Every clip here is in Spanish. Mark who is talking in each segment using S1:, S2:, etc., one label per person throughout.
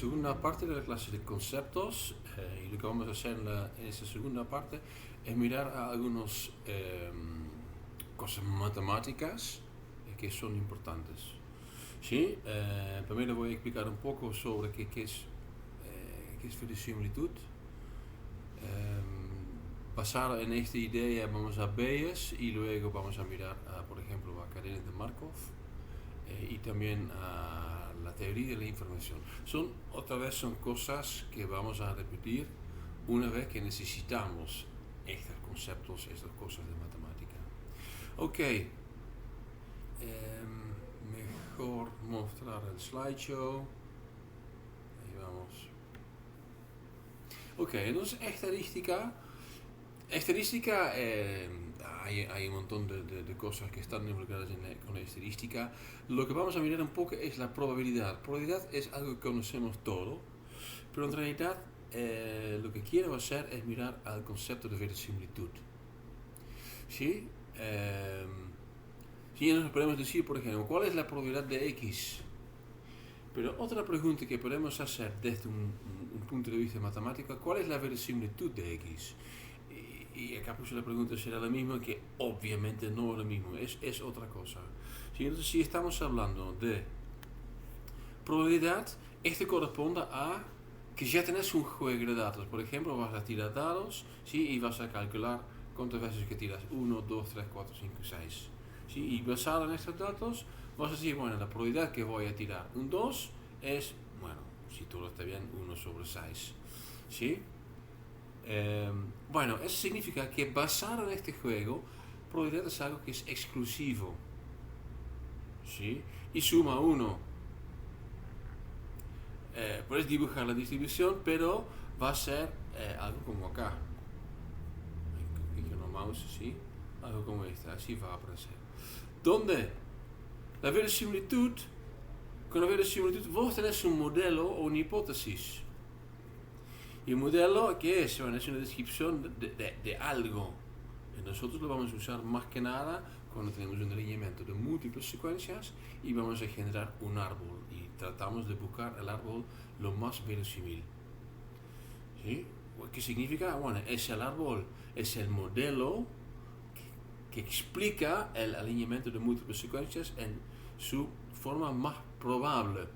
S1: Segunda parte de la clase de conceptos, y lo que vamos a hacer en esta segunda parte es mirar a algunas cosas matemáticas que son importantes. ¿Sí? Primero voy a explicar un poco sobre qué es verosimilitud. Basado en esta idea vamos a Bayes y luego vamos a mirar, por ejemplo, a cadenas de Markov y también a la teoría de la información. Otra vez son cosas que vamos a repetir una vez que necesitamos estos conceptos, estas cosas de matemática. Ok, mejor mostrar el slideshow. Ahí vamos. Ok, entonces estadística, hay un montón de cosas que están involucradas con la estadística. Lo que vamos a mirar un poco es la probabilidad. Probabilidad es algo que conocemos todo, pero en realidad lo que quiero hacer es mirar al concepto de verosimilitud. ¿Sí? Sí, nos podemos decir, por ejemplo, ¿cuál es la probabilidad de X? Pero otra pregunta que podemos hacer desde un punto de vista matemático, ¿cuál es la verosimilitud de X? Y acá pues la pregunta será la misma, que obviamente no es lo mismo, es otra cosa. ¿Sí? Entonces, si estamos hablando de probabilidad, esto corresponde a que ya tenés un juego de datos. Por ejemplo, vas a tirar dados, ¿sí? Y vas a calcular cuántas veces que tiras, 1, 2, 3, 4, 5, 6. ¿Sí? Y basado en estos datos, vas a decir, bueno, la probabilidad que voy a tirar un 2 es, bueno, si todo está bien, 1 sobre 6. ¿Sí? Bueno, eso significa que basado en este juego, probabilidad es algo que es exclusivo. ¿Sí? Y suma 1. Puedes dibujar la distribución, pero va a ser algo como acá. Clic en el mouse, ¿sí? Algo como este, así va a aparecer. Donde la verosimilitud, con la verosimilitud vos tenés un modelo o una hipótesis. Y el modelo, ¿qué es? Bueno, es una descripción de algo. Y nosotros lo vamos a usar más que nada cuando tenemos un alineamiento de múltiples secuencias y vamos a generar un árbol. Y tratamos de buscar el árbol lo más verosímil. ¿Sí? ¿Qué significa? Bueno, es el árbol, es el modelo que explica el alineamiento de múltiples secuencias en su forma más probable,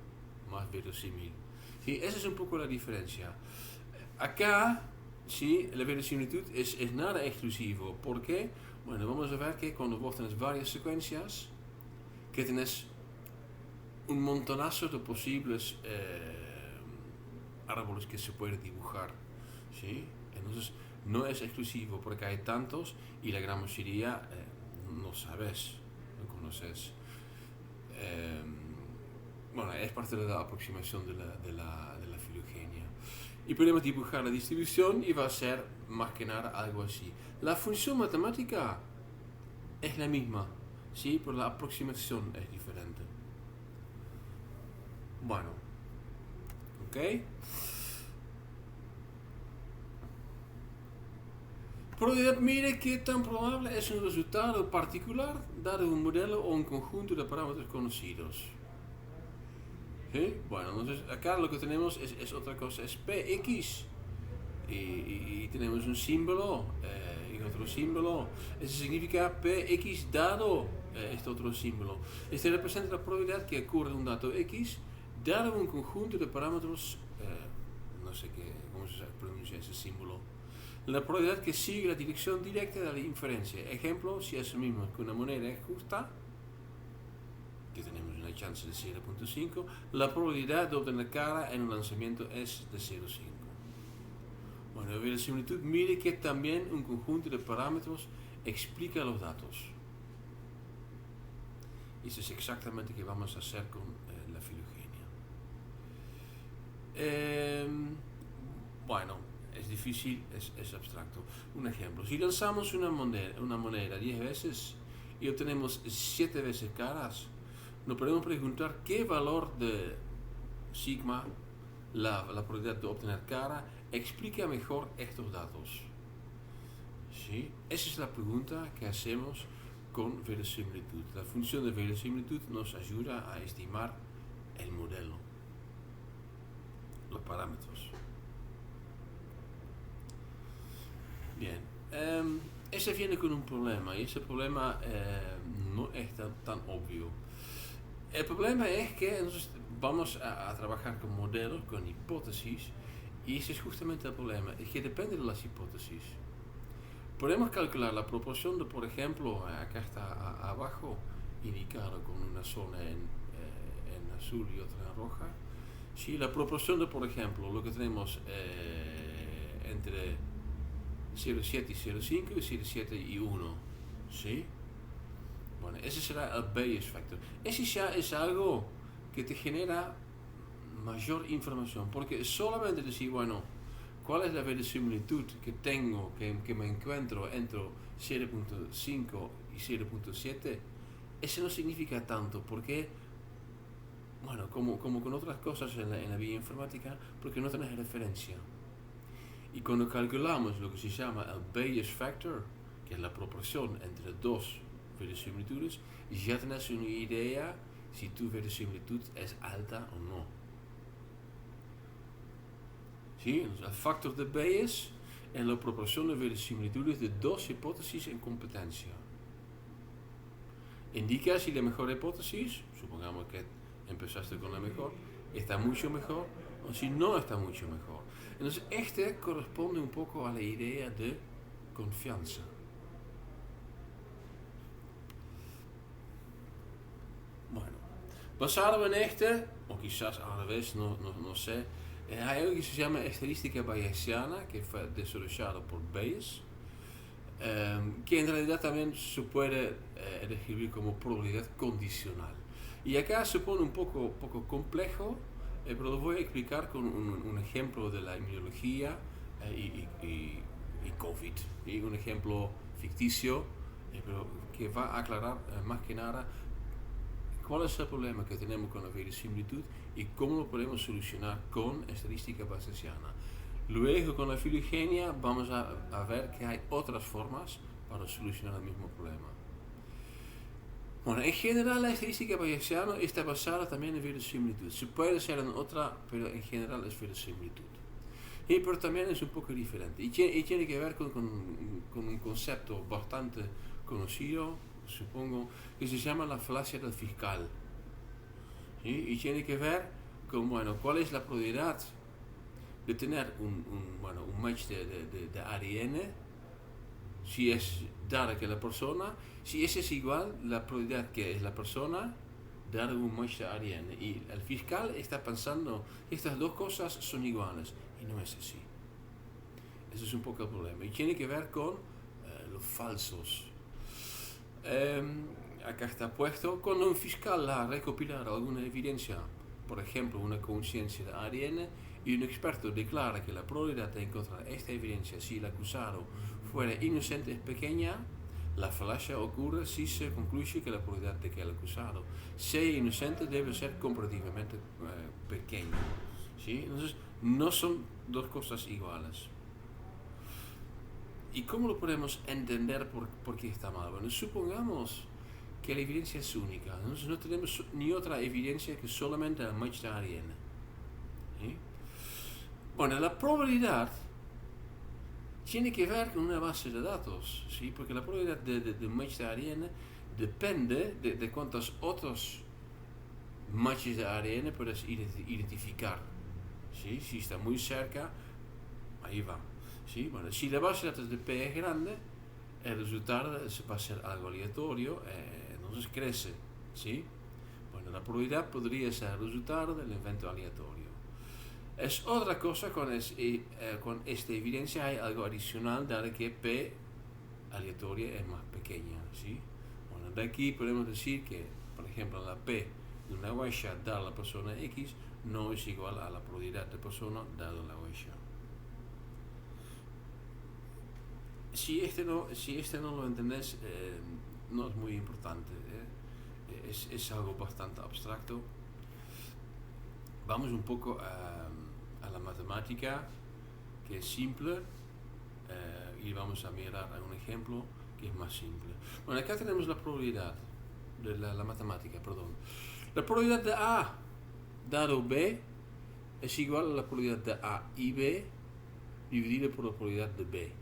S1: más verosímil. ¿Sí? Esa es un poco la diferencia. Acá, sí, la verosimilitud es nada exclusivo. ¿Por qué? Bueno, vamos a ver que cuando vos tenés varias secuencias, que tenés un montonazo de posibles árboles que se pueden dibujar, ¿sí? Entonces, no es exclusivo porque hay tantos y la gran mayoría no sabes, no conoces. Bueno, es parte de la aproximación de la filogenia. Y podemos dibujar la distribución y va a ser más que nada algo así. La función matemática es la misma, ¿sí? Pero la aproximación es diferente. Bueno, ¿ok? Probabilidad mide qué tan probable es un resultado particular dado un modelo o un conjunto de parámetros conocidos. ¿Sí? Bueno, entonces acá lo que tenemos es otra cosa, es Px. Y tenemos un símbolo y otro símbolo. Eso significa Px dado este otro símbolo. Este representa la probabilidad que ocurre un dato X dado un conjunto de parámetros, no sé cómo se pronuncia ese símbolo. La probabilidad que sigue la dirección directa de la inferencia. Ejemplo, si asumimos que una moneda es justa, que tenemos una chance de 0.5, la probabilidad de obtener cara en un lanzamiento es de 0.5. Bueno, la verosimilitud mide que también un conjunto de parámetros explica los datos. Y eso es exactamente lo que vamos a hacer con la filogenia. Bueno, es difícil, es abstracto. Un ejemplo, si lanzamos una moneda 10 veces y obtenemos 7 veces caras, nos podemos preguntar qué valor de sigma, la probabilidad de obtener cara, explica mejor estos datos. ¿Sí? Esa es la pregunta que hacemos con verosimilitud. La función de verosimilitud nos ayuda a estimar el modelo. parámetros. Bien, ese viene con un problema y ese problema no es tan obvio. El problema es que entonces vamos a trabajar con modelos, con hipótesis, y ese es justamente el problema, es que depende de las hipótesis. Podemos calcular la proporción de, por ejemplo, acá está abajo indicado con una zona en azul y otra en roja. Si la proporción de, por ejemplo, lo que tenemos entre 0,7 y 0,5 y 0,7 y 1, ¿sí? Bueno, ese será el Bayes factor. Ese ya es algo que te genera mayor información, porque solamente decir, bueno, ¿cuál es la verosimilitud que tengo, que me encuentro entre 0,5 y 0,7? Eso no significa tanto, porque, bueno, como con otras cosas en la bioinformática, porque no tenés referencia. Y cuando calculamos lo que se llama el Bayes factor, que es la proporción entre dos verosimilitudes, ya tenés una idea si tu verosimilitud es alta o no. ¿Sí? El factor de Bayes es la proporción de verosimilitudes de dos hipótesis en competencia. Indica si la mejor hipótesis, supongamos que empezaste con la mejor, está mucho mejor o si no está mucho mejor. Entonces este corresponde un poco a la idea de confianza. Bueno, basado en este, o quizás al revés, no sé, hay algo que se llama estadística bayesiana, que fue desarrollado por Bayes, que en realidad también se puede describir como probabilidad condicional. Y acá se pone un poco complejo, pero lo voy a explicar con un ejemplo de la inmunología y COVID, y un ejemplo ficticio, pero que va a aclarar más que nada cuál es el problema que tenemos con la verosimilitud y cómo lo podemos solucionar con estadística bayesiana. Luego con la filogenia vamos a ver que hay otras formas para solucionar el mismo problema. Bueno, en general la estadística bayesiana está basada también en verosimilitud. Se puede hacer en otra, pero en general es verosimilitud. Pero también es un poco diferente y tiene que ver con un concepto bastante conocido, supongo, que se llama la falacia del fiscal. ¿Sí? Y tiene que ver con, bueno, cuál es la probabilidad de tener un match de ADN, si es dada que la persona, si ese es igual la probabilidad que es la persona dado un match de ADN. Y el fiscal está pensando que estas dos cosas son iguales y no es así. Ese es un poco el problema y tiene que ver con los falsos. Acá está puesto, cuando un fiscal ha recopilado alguna evidencia, por ejemplo una coincidencia de ADN, y un experto declara que la probabilidad de encontrar esta evidencia si el acusado fuera inocente es pequeña, la falacia ocurre si se concluye que la probabilidad de que el acusado sea inocente debe ser comparativamente pequeña. ¿Sí? Entonces, no son dos cosas iguales. ¿Y cómo lo podemos entender por qué está mal? Bueno, supongamos que la evidencia es única. Entonces no tenemos ni otra evidencia que solamente el match de ADN. ¿Sí? Bueno, la probabilidad tiene que ver con una base de datos, ¿sí? Porque la probabilidad de match de ADN depende de cuántos otros matches de ADN puedes identificar. ¿Sí? Si está muy cerca, ahí va. ¿Sí? Bueno, si la base de datos de P es grande, el resultado va a ser algo aleatorio, entonces crece. ¿Sí? Bueno, la probabilidad podría ser el resultado del evento aleatorio. Es otra cosa con esta evidencia hay algo adicional, dado que P aleatoria es más pequeña. ¿Sí? Bueno, de aquí podemos decir que, por ejemplo, la P de una huella dada a la persona X no es igual a la probabilidad de persona dada la huella. Si este no lo entendés, no es muy importante. Es algo bastante abstracto. Vamos un poco a la matemática, que es simple, y vamos a mirar a un ejemplo que es más simple. Bueno, acá tenemos la probabilidad de la matemática, perdón. La probabilidad de A dado B es igual a la probabilidad de A y B dividido por la probabilidad de B.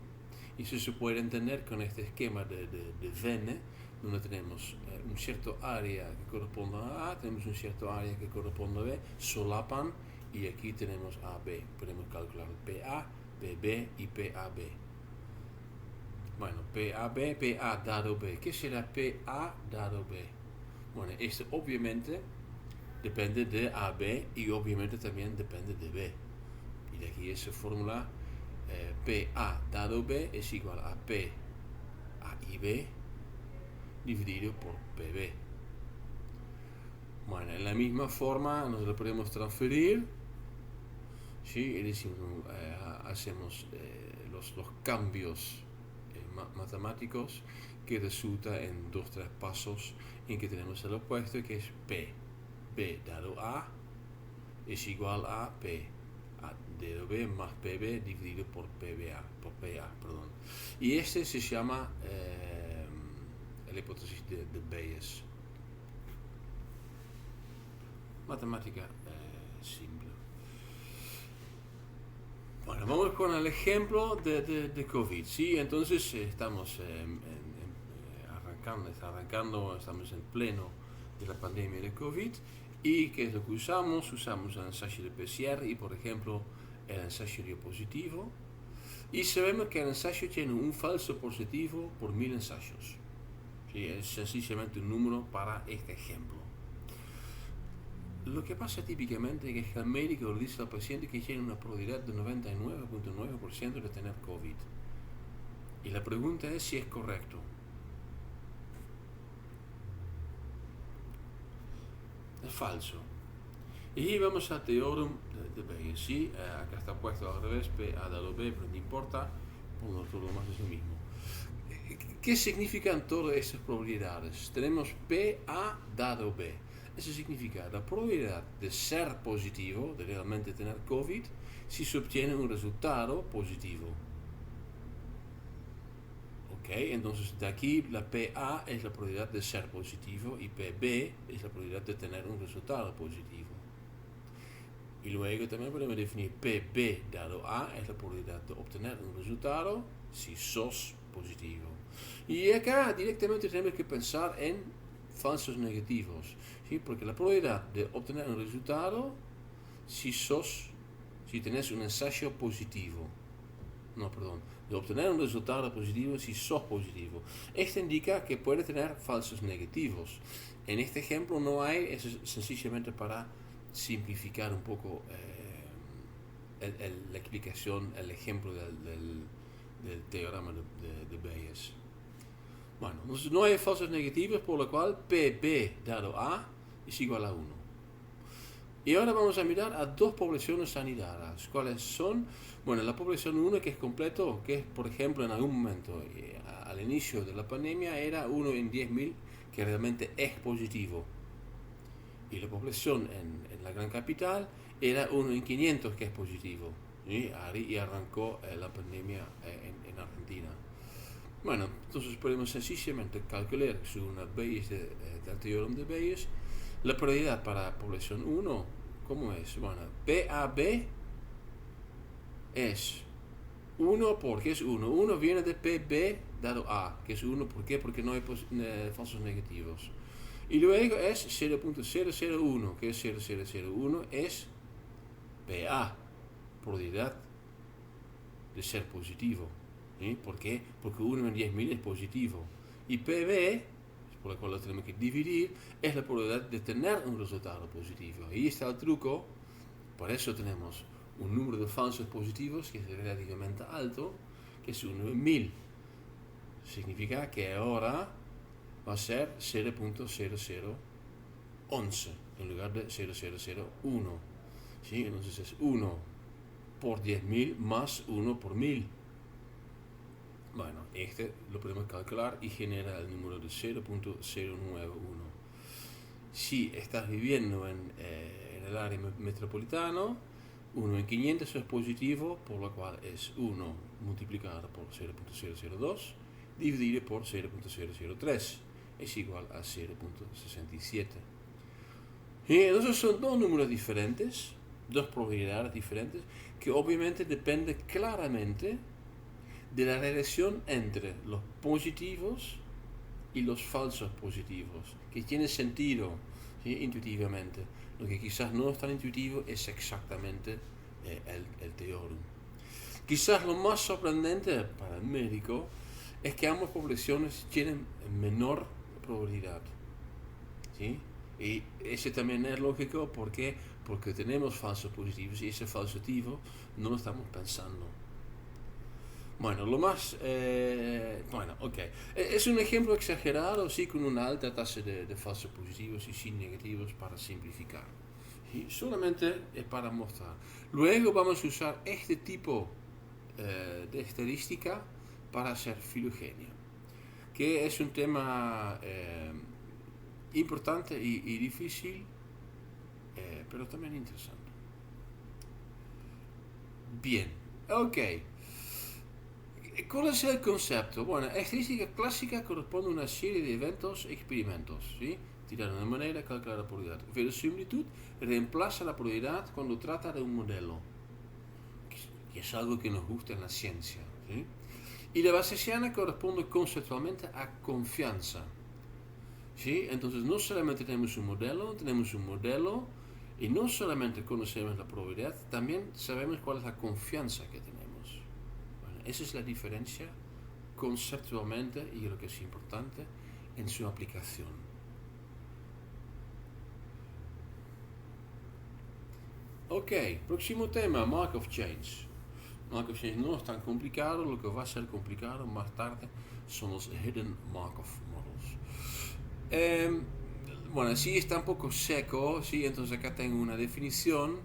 S1: Y eso se puede entender con este esquema de Venn, donde tenemos un cierto área que corresponde a A, tenemos un cierto área que corresponde a B, solapan, y aquí tenemos AB. Podemos calcular PA, PB y PAB. Bueno, PAB, PA dado B. ¿Qué será PA dado B? Bueno, esto obviamente depende de AB y obviamente también depende de B. Y de aquí esa fórmula, PA dado B es igual a P A y B dividido por PB. Bueno, en la misma forma nos lo podemos transferir. ¿Sí? Es decir, hacemos los cambios matemáticos que resulta en 2-3 pasos en que tenemos el opuesto, que es P B dado A es igual a P A dado B más PB dividido por PA, perdón. Y este se llama la hipótesis de Bayes. Matemática simple. Bueno, vamos con el ejemplo de COVID, ¿sí? Entonces estamos arrancando, estamos en pleno de la pandemia de COVID. ¿Y qué es lo que usamos? Usamos el ensayo de PCR y, por ejemplo, el ensayo diapositivo. Y sabemos que el ensayo tiene un falso positivo por 1000 ensayos. ¿Sí? Es sencillamente un número para este ejemplo. Lo que pasa típicamente es que el médico le dice al paciente que tiene una probabilidad de 99.9% de tener COVID. Y la pregunta es si es correcto. Es falso. Y vamos al teorema de Bayes. ¿Sí? Acá está puesto al revés, P A dado B, pero no importa, por todo lo más es lo mismo. ¿Qué significan todas estas probabilidades? Tenemos P A dado B. Eso significa la probabilidad de ser positivo, de realmente tener COVID, si se obtiene un resultado positivo. Ok, entonces de aquí la PA es la probabilidad de ser positivo y PB es la probabilidad de tener un resultado positivo. Y luego también podemos definir PB dado A es la probabilidad de obtener un resultado si sos positivo. Y acá directamente tenemos que pensar en falsos negativos, ¿sí? Porque la probabilidad de obtener un resultado si tenés un ensayo positivo, de obtener un resultado positivo si sos positivo. Esto indica que puede tener falsos negativos. En este ejemplo no hay, es sencillamente para simplificar un poco la explicación, el ejemplo del teorema de Bayes. Bueno, entonces no hay falsos negativos, por lo cual PB dado A es igual a 1. Y ahora vamos a mirar a dos poblaciones anidadas. ¿Cuáles son? Bueno, la población 1 que es completo, que es, por ejemplo, en algún momento, al inicio de la pandemia, era 1 en 10.000 que realmente es positivo. Y la población en la gran capital era 1 en 500 que es positivo. Y arrancó la pandemia en Argentina. Bueno, entonces podemos sencillamente calcular según una Bayes del teorema de Bayes la probabilidad para la población 1. ¿Cómo es? Bueno, PAB es 1 porque es 1. 1 viene de PB dado A, que es 1. ¿Por qué? Porque no hay falsos negativos. Y luego es 0.001, que es 0.001, es PA, probabilidad de ser positivo. ¿Sí? ¿Por qué? Porque 1 en 10.000 es positivo. Y PB, por la cual lo tenemos que dividir, es la probabilidad de tener un resultado positivo. Ahí está el truco. Por eso tenemos un número de falsos positivos que es relativamente alto, que es 1 en 1000. Significa que ahora va a ser 0.0011 en lugar de 0.001. ¿Sí? Entonces es 1 por 10.000 más 1 por 1000. Bueno, este lo podemos calcular y genera el número de 0.091. Si estás viviendo en el área metropolitana, 1 en 500 es positivo, por lo cual es 1 multiplicado por 0.002 dividido por 0.003 es igual a 0.67. Y entonces son dos números diferentes, dos probabilidades diferentes que obviamente dependen claramente de la relación entre los positivos y los falsos positivos, que tiene sentido, ¿sí? Intuitivamente. Lo que quizás no es tan intuitivo es exactamente el teorema. Quizás lo más sorprendente para el médico es que ambas poblaciones tienen menor probabilidad, ¿sí? Y ese también es lógico porque tenemos falsos positivos y ese falso positivo no lo estamos pensando. Bueno, lo más... bueno, ok. Es un ejemplo exagerado, sí, con una alta tasa de falsos positivos y sin negativos para simplificar. ¿Sí? Solamente es para mostrar. Luego vamos a usar este tipo de estadística para hacer filogenia, que es un tema importante y difícil, pero también interesante. Bien, ok. ¿Cuál es el concepto? Bueno, estadística clásica corresponde a una serie de eventos, experimentos, ¿sí? Tirar una manera, calcular la probabilidad. Verosimilitud reemplaza la probabilidad cuando trata de un modelo, que es algo que nos gusta en la ciencia, ¿sí? Y la bayesiana corresponde conceptualmente a confianza, ¿sí? Entonces no solamente tenemos un modelo y no solamente conocemos la probabilidad, también sabemos cuál es la confianza que tenemos. Bueno, esa es la diferencia conceptualmente y lo que es importante en su aplicación. Ok, próximo tema, Markov Chains. Markov Chains no es tan complicado, lo que va a ser complicado más tarde son los Hidden Markov Models. Bueno, sí está un poco seco, sí, entonces acá tengo una definición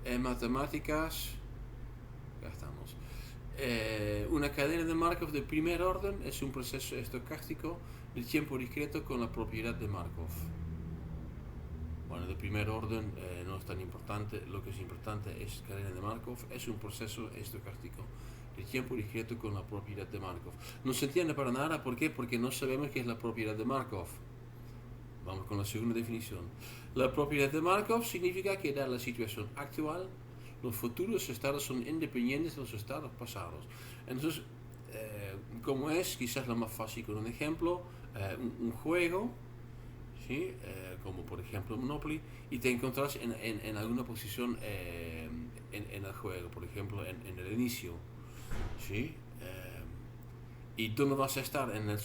S1: en matemáticas. Acá estamos. Una cadena de Markov de primer orden es un proceso estocástico de tiempo discreto con la propiedad de Markov. Bueno, de primer orden no es tan importante, lo que es importante es cadena de Markov, es un proceso estocástico de tiempo discreto con la propiedad de Markov. No se entiende para nada, ¿por qué? Porque no sabemos qué es la propiedad de Markov. Vamos con la segunda definición. La propiedad de Markov significa que dada la situación actual, los futuros estados son independientes de los estados pasados. Entonces, como es quizás lo más fácil con un ejemplo, un juego, ¿sí? Como por ejemplo Monopoly, y te encontrás en alguna posición en el juego, por ejemplo en el inicio, ¿sí? Y dónde vas a estar en el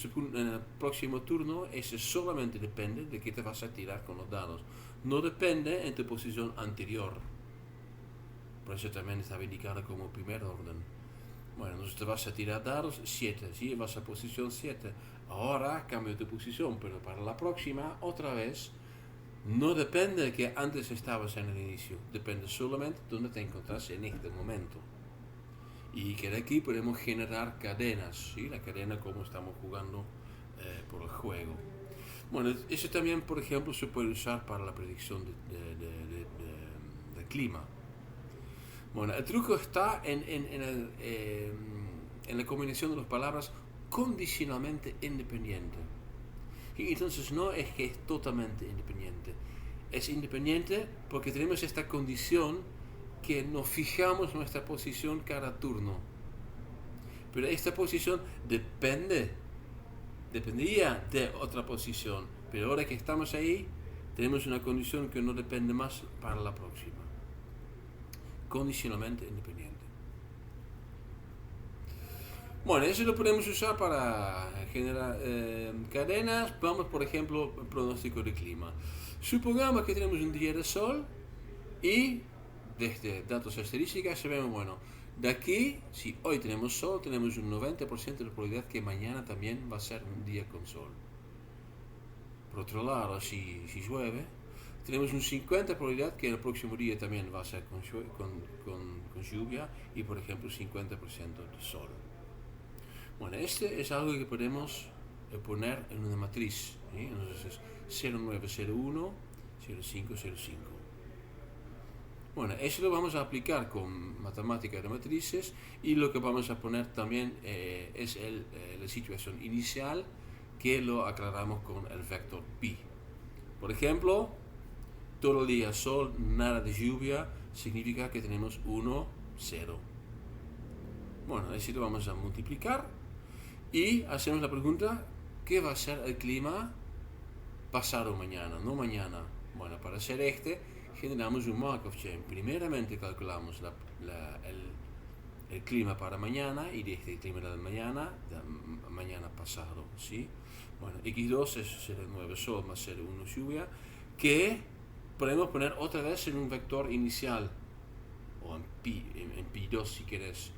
S1: próximo turno, eso solamente depende de qué te vas a tirar con los dados. No depende en tu posición anterior. Por eso también estaba indicado como primer orden. Bueno, entonces te vas a tirar dados 7, ¿sí? Vas a posición 7. Ahora cambio tu posición, pero para la próxima, otra vez, no depende de que antes estabas en el inicio. Depende solamente de dónde te encontrás en este momento. Y que de aquí podemos generar cadenas, ¿sí? La cadena como estamos jugando por el juego. Bueno, eso también, por ejemplo, se puede usar para la predicción del clima. Bueno, el truco está en la combinación de las palabras condicionalmente independiente. Y entonces no es que es totalmente independiente. Es independiente porque tenemos esta condición que nos fijamos nuestra posición cada turno. Pero esta posición dependería de otra posición. Pero ahora que estamos ahí, tenemos una condición que no depende más para la próxima. Condicionalmente independiente. Bueno, eso lo podemos usar para generar cadenas. Vamos, por ejemplo, pronóstico de clima. Supongamos que tenemos un día de sol y desde datos estadísticos sabemos, bueno, de aquí, si hoy tenemos sol, tenemos un 90% de probabilidad que mañana también va a ser un día con sol. Por otro lado, si llueve, tenemos un 50% de probabilidad que el próximo día también va a ser con lluvia y, por ejemplo, 50% de sol. Bueno, este es algo que podemos poner en una matriz, ¿sí? Entonces es 0901, 0505. Bueno, eso lo vamos a aplicar con matemática de matrices y lo que vamos a poner también es la situación inicial que lo aclaramos con el vector pi. Por ejemplo, todo el día sol, nada de lluvia, significa que tenemos 1, 0. Bueno, así lo vamos a multiplicar y hacemos la pregunta, ¿qué va a ser el clima pasado mañana, no mañana? Bueno, para hacer generamos un Markov chain. Primeramente calculamos el clima para mañana y el clima de mañana pasado, ¿sí? Bueno, x2 es 0,9 sol más 0,1 lluvia, que podemos poner otra vez en un vector inicial, o en pi2 si querés.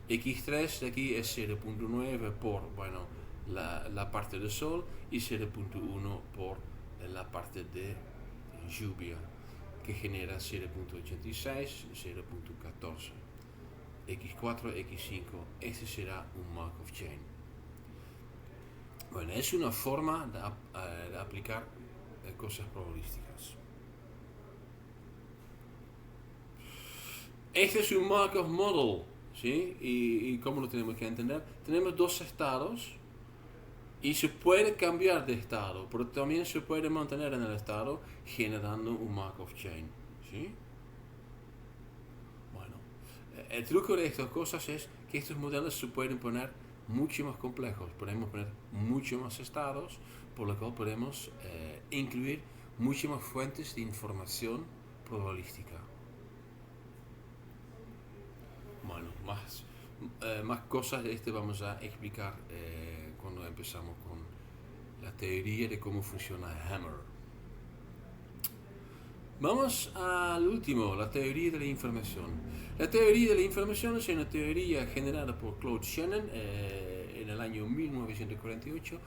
S1: x3 de aquí es 0,9 por, bueno, la parte de sol y 0,1 por la parte de lluvia, que genera 0,86, 0,14. x4, x5, este será un Markov chain. Bueno, es una forma de aplicar cosas probabilísticas. Este es un Markov model, ¿sí? ¿Y cómo lo tenemos que entender? Tenemos dos estados y se puede cambiar de estado, pero también se puede mantener en el estado generando un Markov chain, ¿sí? Bueno, el truco de estas cosas es que estos modelos se pueden poner mucho más complejos, podemos poner mucho más estados, por lo cual podemos incluir muchas más fuentes de información probabilística. Bueno, más cosas de este vamos a explicar cuando empezamos con la teoría de cómo funciona Hammer. Vamos al último, la teoría de la información. La teoría de la información es una teoría generada por Claude Shannon en el año 1948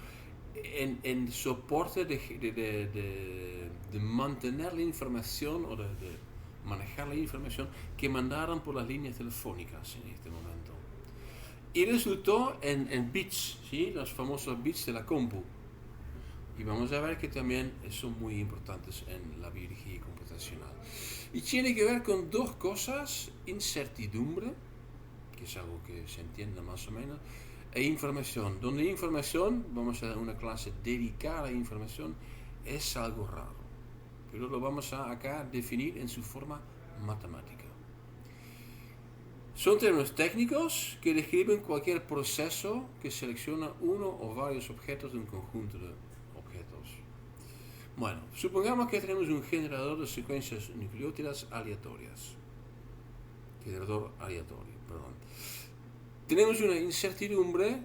S1: en soporte de mantener la información o de manejar la información que mandaron por las líneas telefónicas en este momento. Y resultó en bits, ¿sí? Los famosos bits de la compu. Y vamos a ver que también son muy importantes en la biología computacional. Y tiene que ver con dos cosas: incertidumbre, que es algo que se entiende más o menos, e información. Donde información, vamos a dar una clase dedicada a información, es algo raro. Pero lo vamos a acá definir en su forma matemática. Son términos técnicos que describen cualquier proceso que selecciona uno o varios objetos de un conjunto de objetos. Bueno, supongamos que tenemos un generador de secuencias nucleótidas aleatorias. Tenemos una incertidumbre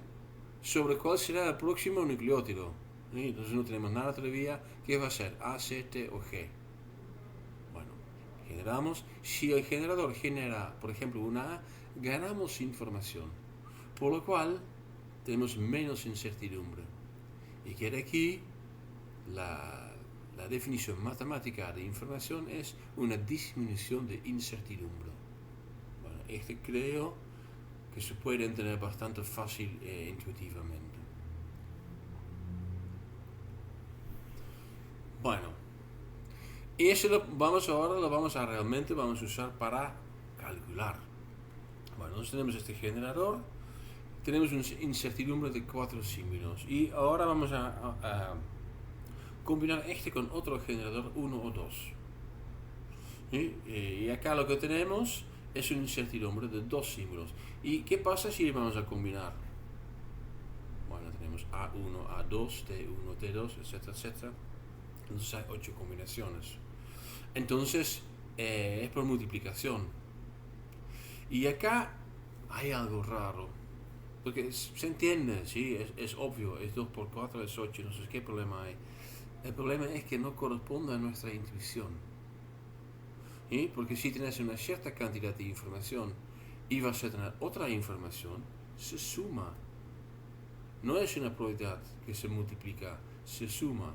S1: sobre cuál será el próximo nucleótido. Entonces no tenemos nada todavía. ¿Qué va a ser? A, C, T o G. Bueno, generamos. Si el generador genera, por ejemplo, una A, ganamos información. Por lo cual, tenemos menos incertidumbre. Y que de aquí, la definición matemática de información es una disminución de incertidumbre. Bueno, este creo que se puede entender bastante fácil e intuitivamente. Bueno, y eso lo vamos a realmente usar para calcular. Bueno, entonces tenemos este generador, tenemos una incertidumbre de 4 símbolos y ahora vamos a combinar este con otro generador 1 o 2. Y acá lo que tenemos es una incertidumbre de 2 símbolos. ¿Y qué pasa si vamos a combinar? Bueno, tenemos A1, A2, T1, T2, etcétera, etcétera. Entonces hay 8 combinaciones. Entonces es por multiplicación. Y acá hay algo raro. Porque se entiende, ¿sí? Es obvio, es 2 por 4, es 8, no sé qué problema hay. El problema es que no corresponde a nuestra intuición. ¿Sí? Porque si tienes una cierta cantidad de información y vas a tener otra información, se suma. No es una probabilidad que se multiplica, se suma.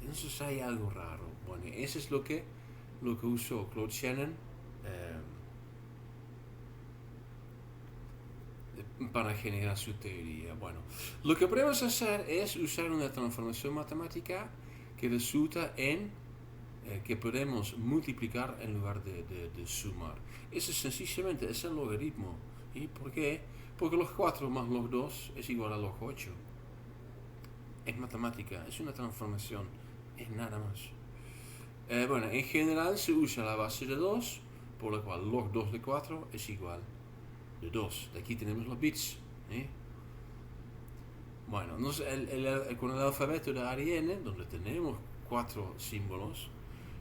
S1: Entonces hay algo raro. Bueno, eso es lo que usó Claude Shannon para generar su teoría. Bueno, lo que podemos hacer es usar una transformación matemática que resulta en que podemos multiplicar en lugar de sumar. Eso sencillamente es el logaritmo. ¿Y por qué? Porque los 4 más los 2 es igual a los 8. Es matemática, es una transformación, es nada más. Bueno, en general se usa la base de 2, por lo cual log 2 de 4 es igual de 2. De aquí tenemos los bits. Bueno, con el alfabeto de Ariane, donde tenemos 4 símbolos,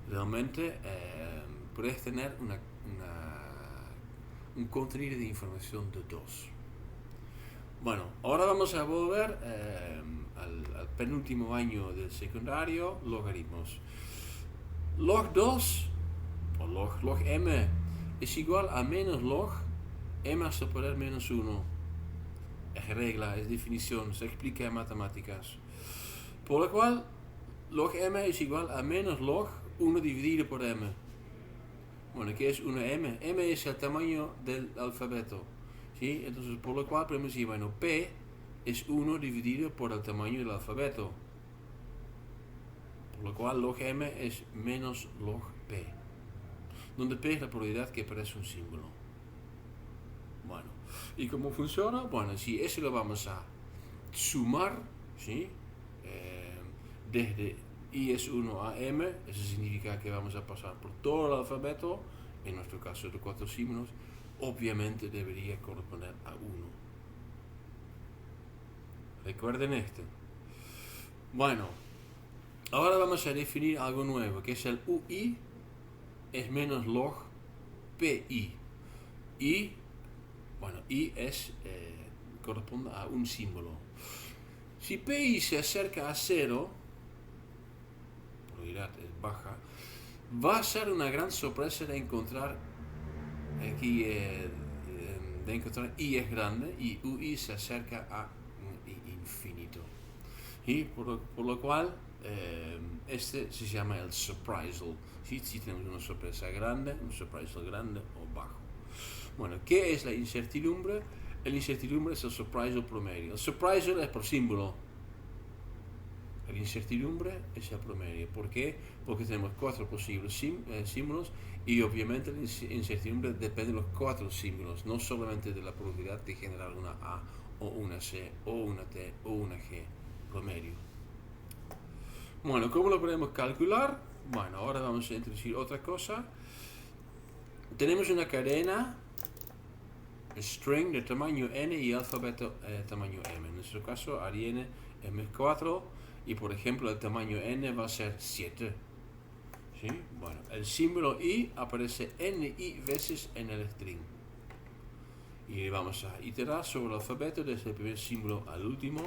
S1: realmente puedes tener un contenido de información de 2. Bueno, ahora vamos a volver al penúltimo año del secundario, logaritmos. Log 2, o log m, es igual a menos log m hasta el poder menos 1. Es regla, es definición, se explica en matemáticas. Por lo cual, log m es igual a menos log 1 dividido por m. Bueno, ¿qué es 1m? M es el tamaño del alfabeto. ¿Sí? Entonces, por lo cual podemos decir, bueno, P es 1 dividido por el tamaño del alfabeto. Por lo cual, log m es menos log P. Donde P es la probabilidad que aparece un símbolo. Bueno, ¿y cómo funciona? Bueno, si eso lo vamos a sumar, ¿sí? Desde I es 1 a M, eso significa que vamos a pasar por todo el alfabeto, en nuestro caso de 4 símbolos, obviamente debería corresponder a 1. Recuerden esto. Bueno, ahora vamos a definir algo nuevo, que es el UI, es menos log PI. I corresponde a un símbolo. Si PI se acerca a 0, probabilidad es baja, va a ser una gran sorpresa de encontrar aquí I es grande y UI se acerca a infinito. Y por lo cual este se llama el surprisal. ¿Sí? Si tenemos una sorpresa grande, un surprisal grande o bajo. Bueno, ¿qué es la incertidumbre? La incertidumbre es el surprisal promedio. El surprisal es por símbolo. La incertidumbre es el promedio. ¿Por qué? Porque tenemos 4 posibles símbolos y obviamente la incertidumbre depende de los 4 símbolos, no solamente de la probabilidad de generar una A o una C o una T o una G promedio. Bueno, ¿cómo lo podemos calcular? Bueno, ahora vamos a introducir otra cosa. Tenemos una cadena string de tamaño n y alfabeto tamaño m. En nuestro caso, Ariane M4 y por ejemplo el tamaño n va a ser 7. ¿Sí? Bueno, el símbolo i aparece ni veces en el string. Y vamos a iterar sobre el alfabeto desde el primer símbolo al último.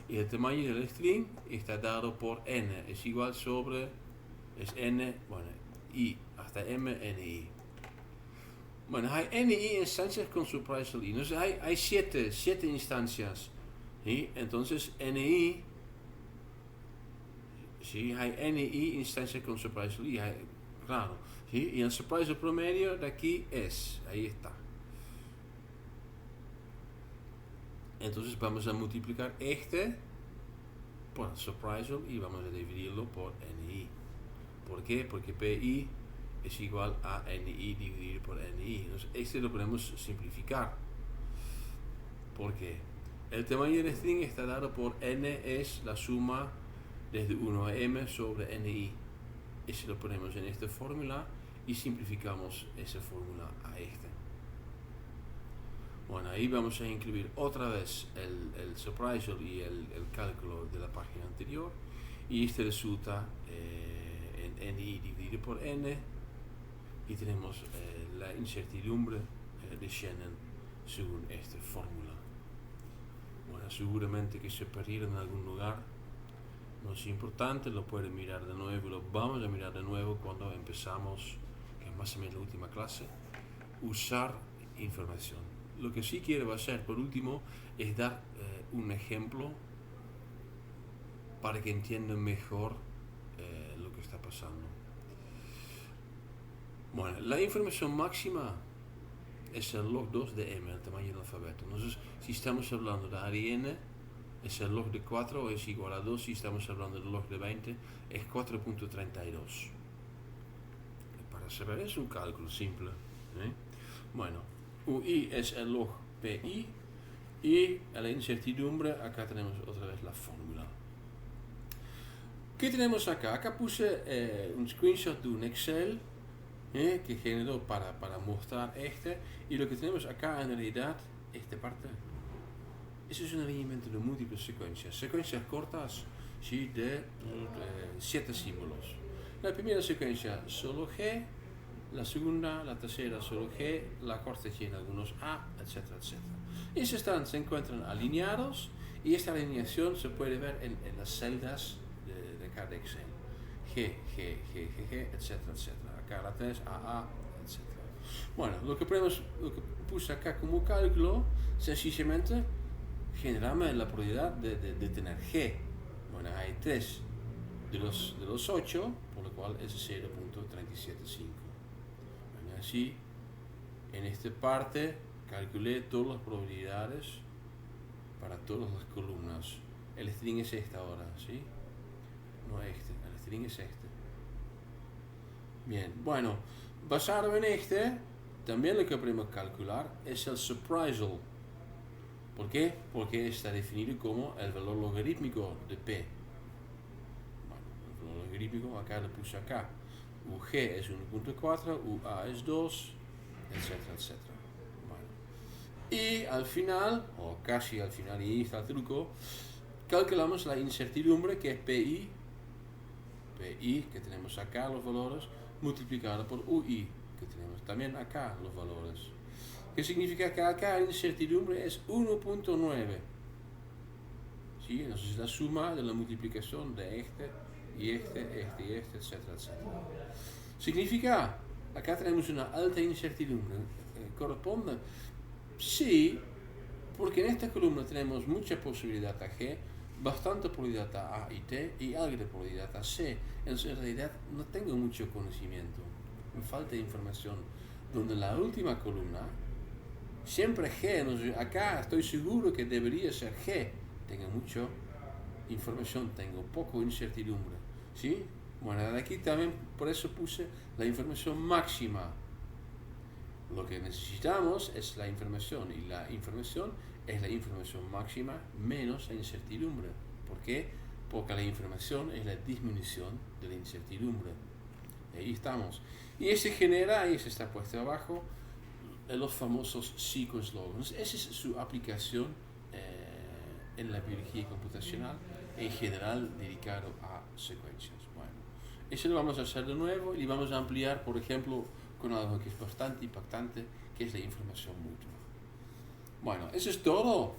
S1: Y el tamaño del string está dado por n. Es igual sobre, es n, bueno, i hasta m, ni. Bueno, hay ni instancias con surprisal i. Entonces hay 7 instancias. ¿Sí? Entonces ni, ¿sí? Hay ni instancias con surprisal i. Claro. ¿Sí? Y el surprisal promedio de aquí es, ahí está. Entonces vamos a multiplicar este por el surprisal y vamos a dividirlo por ni. ¿Por qué? Porque pi es igual a ni dividido por ni. Entonces este lo podemos simplificar. ¿Por qué? El tamaño del string está dado por n es la suma desde 1 a m sobre ni. Ese lo ponemos en esta fórmula y simplificamos esa fórmula a esta. Bueno, ahí vamos a incluir otra vez el surprisal y el cálculo de la página anterior y este resulta en ni dividido por n y tenemos la incertidumbre de Shannon según esta fórmula. Bueno, seguramente que se perdieron en algún lugar, no es importante, lo pueden mirar de nuevo, lo vamos a mirar de nuevo cuando empezamos, que es más o menos la última clase, usar información. Lo que sí quiero hacer por último es dar un ejemplo para que entiendan mejor lo que está pasando. Bueno, la información máxima es el log 2 de m, el tamaño del alfabeto. Entonces, si estamos hablando de Ariane, es el log de 4 es igual a 2. Si estamos hablando del log de 20, es 4.32. Para saber, es un cálculo simple. Bueno, UI es el log PI y a la incertidumbre acá tenemos otra vez la fórmula. ¿Qué tenemos acá? Acá puse un screenshot de un Excel que generó para mostrar y lo que tenemos acá en realidad, esta parte, eso es un alineamiento de múltiples secuencias cortas, ¿sí? de 7 símbolos. La primera secuencia solo G, la segunda, la tercera solo G, la cuarta tiene algunos A, etcétera, etcétera. Y se encuentran alineados y esta alineación se puede ver en las celdas de cada Excel. G, G, G, G, G, etcétera, etcétera. Acá la 3, A, etcétera. Bueno, lo que puse acá como cálculo, sencillamente generarme la probabilidad de tener G. Bueno, hay 3 de los 8, por lo cual es 0.375. Bueno, así, en esta parte, calculé todas las probabilidades para todas las columnas. El string es este ahora, ¿sí? No este, el string es este. Bien, bueno, basado en también lo que podemos calcular es el surprisal. ¿Por qué? Porque está definido como el valor logarítmico de P. Bueno, el valor logarítmico acá lo puse acá. UG es 1.4, UA es 2, etcétera, etcétera. Bueno. Y al final, o casi al final, y ahí está el truco, calculamos la incertidumbre que es PI, que tenemos acá los valores, multiplicado por UI, que tenemos también acá los valores. ¿Qué significa que acá la incertidumbre es 1.9? ¿Sí? Entonces es la suma de la multiplicación de y etcétera, etcétera. Significa, acá tenemos una alta incertidumbre. ¿Corresponde? Sí, porque en esta columna tenemos mucha posibilidad a G, bastante probabilidad a A y T y algo de probabilidad a C. Entonces en realidad no tengo mucho conocimiento, me falta información. Donde la última columna, siempre G, entonces acá estoy seguro que debería ser G. Tengo mucha información, tengo poco incertidumbre. ¿Sí? Bueno, aquí también por eso puse la información máxima. Lo que necesitamos es la información y la información es la información máxima menos la incertidumbre. ¿Por qué? Porque la información es la disminución de la incertidumbre. Ahí estamos. Y ese genera, ahí se está puesto abajo, los famosos sequence logos. Esa es su aplicación en la biología computacional, en general dedicado a secuencias. Bueno, eso lo vamos a hacer de nuevo y vamos a ampliar, por ejemplo, con algo que es bastante impactante, que es la información mutua. Bueno, eso es todo.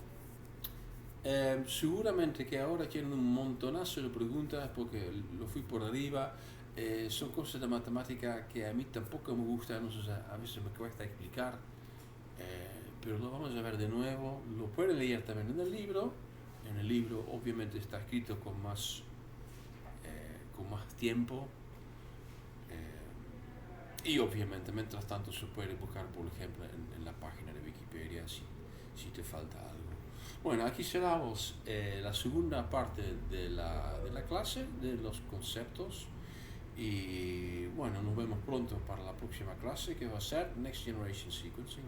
S1: Seguramente que ahora tienen un montonazo de preguntas porque lo fui por arriba. Son cosas de matemática que a mí tampoco me gustan, entonces a veces me cuesta explicar. Pero lo vamos a ver de nuevo. Lo pueden leer también en el libro. En el libro obviamente está escrito con más tiempo. Y obviamente, mientras tanto, se puede buscar, por ejemplo, en la página de Wikipedia si te falta algo. Bueno, aquí cerramos la segunda parte de la clase, de los conceptos. Y bueno, nos vemos pronto para la próxima clase que va a ser Next Generation Sequencing.